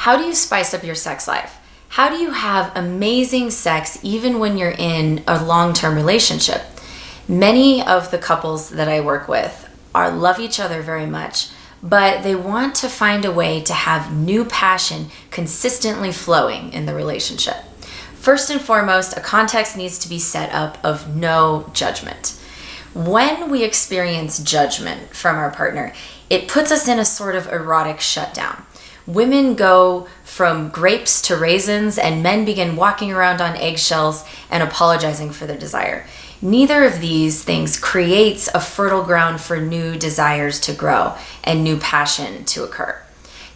How do you spice up your sex life? How do you have amazing sex even when you're in a long-term relationship? Many of the couples that I work with love each other very much, but they want to find a way to have new passion consistently flowing in the relationship. First and foremost, a context needs to be set up of no judgment. When we experience judgment from our partner, it puts us in a sort of erotic shutdown. Women go from grapes to raisins, and men begin walking around on eggshells and apologizing for their desire. Neither of these things creates a fertile ground for new desires to grow and new passion to occur.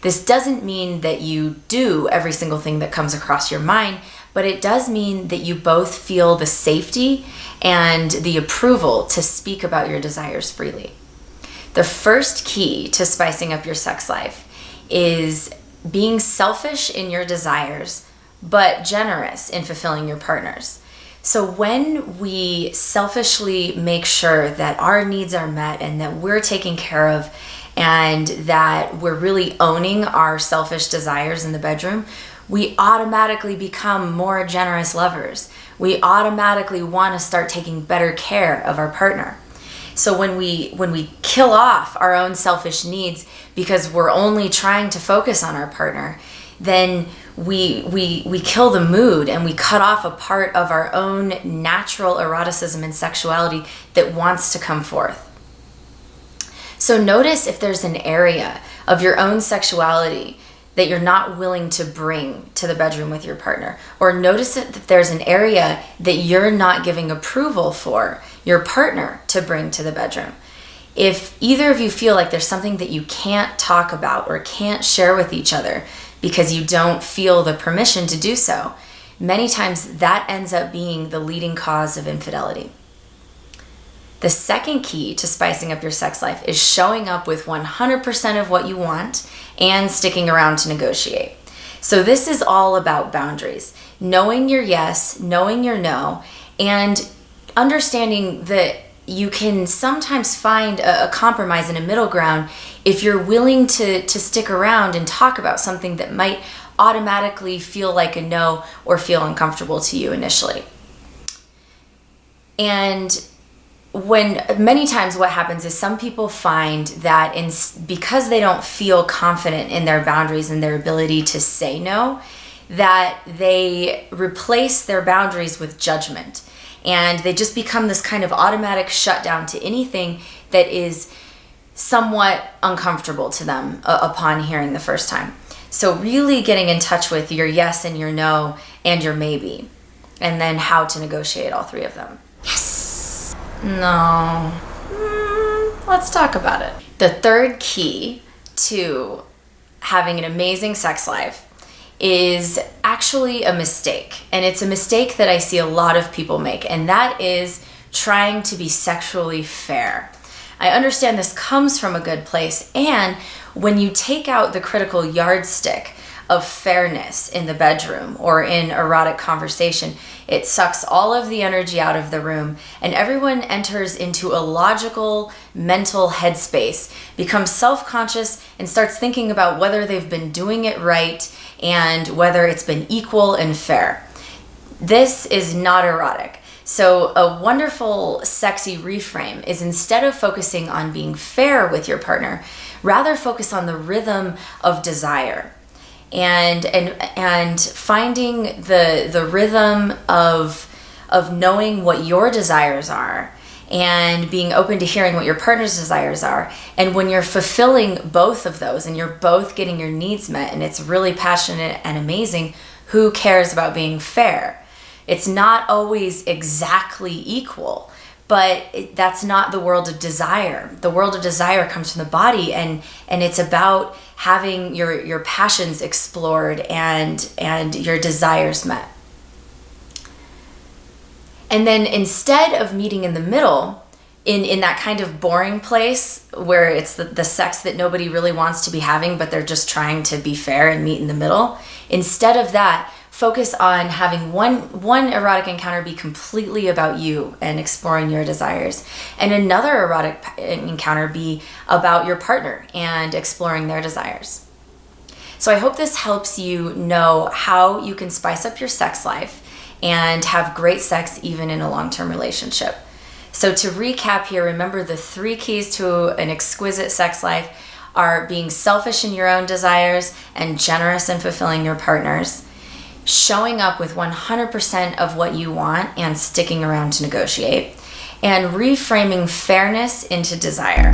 This doesn't mean that you do every single thing that comes across your mind, but it does mean that you both feel the safety and the approval to speak about your desires freely. The first key to spicing up your sex life is being selfish in your desires, but generous in fulfilling your partner's. So when we selfishly make sure that our needs are met and that we're taken care of and that we're really owning our selfish desires in the bedroom, we automatically become more generous lovers. We automatically want to start taking better care of our partner. So when we kill off our own selfish needs because we're only trying to focus on our partner, then we kill the mood and we cut off a part of our own natural eroticism and sexuality that wants to come forth. So notice if there's an area of your own sexuality that you're not willing to bring to the bedroom with your partner, or notice if there's an area that you're not giving approval for your partner to bring to the bedroom. If either of you feel like there's something that you can't talk about or can't share with each other because you don't feel the permission to do so, many times that ends up being the leading cause of infidelity. The second key to spicing up your sex life is showing up with 100% of what you want and sticking around to negotiate. So this is all about boundaries, knowing your yes, knowing your no, and understanding that you can sometimes find a compromise and a middle ground if you're willing to stick around and talk about something that might automatically feel like a no or feel uncomfortable to you initially. And when many times what happens is some people find that because they don't feel confident in their boundaries and their ability to say no, that they replace their boundaries with judgment. And they just become this kind of automatic shutdown to anything that is somewhat uncomfortable to them upon hearing the first time. So really getting in touch with your yes and your no and your maybe, and then how to negotiate all three of them. Yes. No. Let's talk about it. The third key to having an amazing sex life is actually a mistake. And it's a mistake that I see a lot of people make, and that is trying to be sexually fair. I understand this comes from a good place, and when you take out the critical yardstick of fairness in the bedroom or in erotic conversation, it sucks all of the energy out of the room, and everyone enters into a logical mental headspace, becomes self-conscious, and starts thinking about whether they've been doing it right and whether it's been equal and fair. This is not erotic. So a wonderful, sexy reframe is, instead of focusing on being fair with your partner, rather focus on the rhythm of desire. And finding the rhythm of knowing what your desires are and being open to hearing what your partner's desires are. And when you're fulfilling both of those and you're both getting your needs met and it's really passionate and amazing, who cares about being fair? It's not always exactly equal, but that's not the world of desire. The world of desire comes from the body, and it's about having your passions explored and your desires met. And then instead of meeting in the middle, in that kind of boring place where it's the sex that nobody really wants to be having, but they're just trying to be fair and meet in the middle, instead of that, focus on having one erotic encounter be completely about you and exploring your desires, and another erotic encounter be about your partner and exploring their desires. So I hope this helps you know how you can spice up your sex life and have great sex even in a long-term relationship. So to recap here, remember the 3 keys to an exquisite sex life are being selfish in your own desires and generous in fulfilling your partner's, showing up with 100% of what you want and sticking around to negotiate, and reframing fairness into desire.